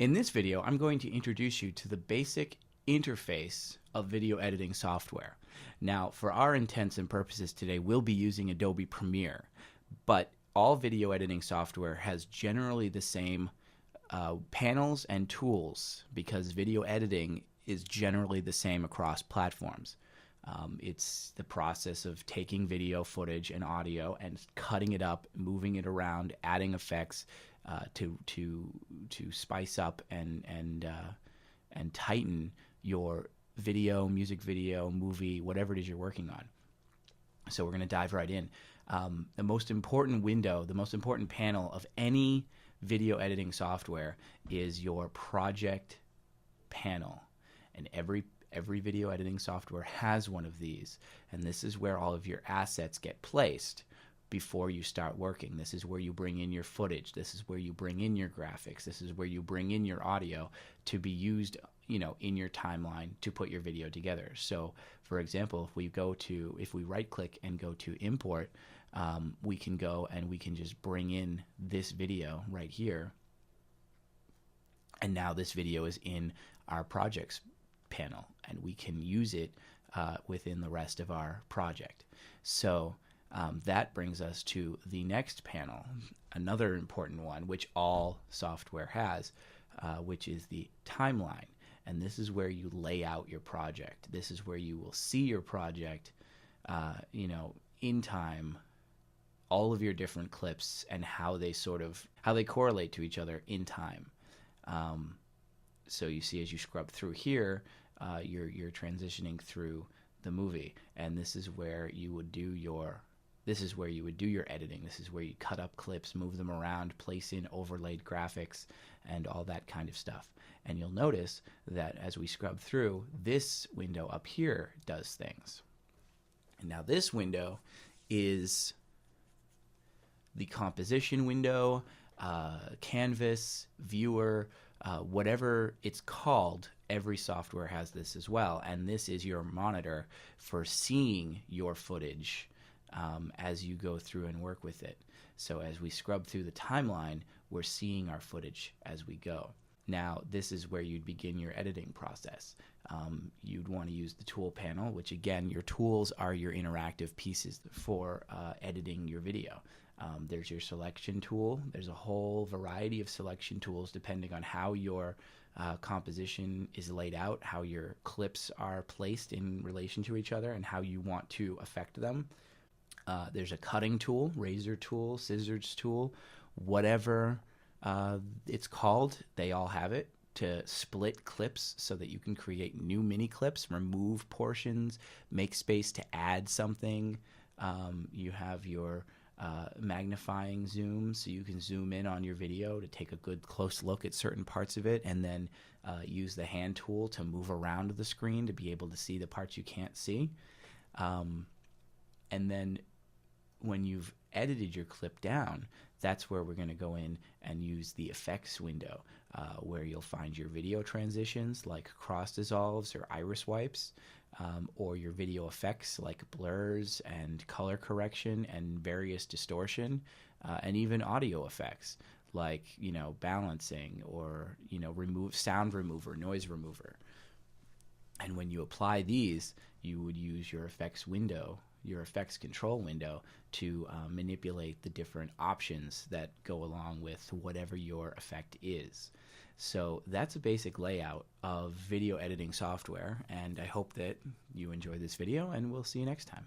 In this video, I'm going to introduce you to the basic interface of video editing software. Now, for our intents and purposes today, we'll be using Adobe Premiere, but all video editing software has generally the same panels and tools because video editing is generally the same across platforms. It's the process of taking video footage and audio and cutting it up, moving it around, adding effects to spice up and tighten your video, music video, movie, whatever it is you're working on. So we're going to dive right in. The most important window, the most important panel of any video editing software is your project panel, and every video editing software has one of these, and this is where all of your assets get placed before you start working. This is where you bring in your footage. This is where you bring in your graphics. This is where you bring in your audio to be used, in your timeline to put your video together. So, for example, if we right click and go to import, we can go and we can just bring in this video right here. And now this video is in our projects panel, and we can use it within the rest of our project. So that brings us to the next panel, another important one, which all software has, which is the timeline. And this is where you lay out your project. This is where you will see your project, in time, all of your different clips and how they correlate to each other in time. So you see, as you scrub through here, you're transitioning through the movie, and this is where you would do your editing. This is where you cut up clips, move them around, place in overlaid graphics, and all that kind of stuff. And you'll notice that as we scrub through, this window up here does things. And now this window is the composition window, canvas, viewer, whatever it's called. Every software has this as well, and this is your monitor for seeing your footage as you go through and work with it. So as we scrub through the timeline, we're seeing our footage as we go. Now, this is where you'd begin your editing process. You'd want to use the tool panel, which again, your tools are your interactive pieces for editing your video. There's your selection tool. There's a whole variety of selection tools depending on how your composition is laid out, how your clips are placed in relation to each other, and how you want to affect them. There's a cutting tool, razor tool, scissors tool, whatever it's called. They all have it to split clips so that you can create new mini clips, remove portions, make space to add something. You have your magnifying zoom, so you can zoom in on your video to take a good close look at certain parts of it, and then use the hand tool to move around the screen to be able to see the parts you can't see. And then when you've edited your clip down, that's where we're going to go in and use the effects window, where you'll find your video transitions like cross dissolves or iris wipes, or your video effects like blurs and color correction and various distortion, and even audio effects like balancing or sound remover, noise remover. And when you apply these, you would use your effects window, your effects control window, to manipulate the different options that go along with whatever your effect is. So that's a basic layout of video editing software, and I hope that you enjoy this video, and we'll see you next time.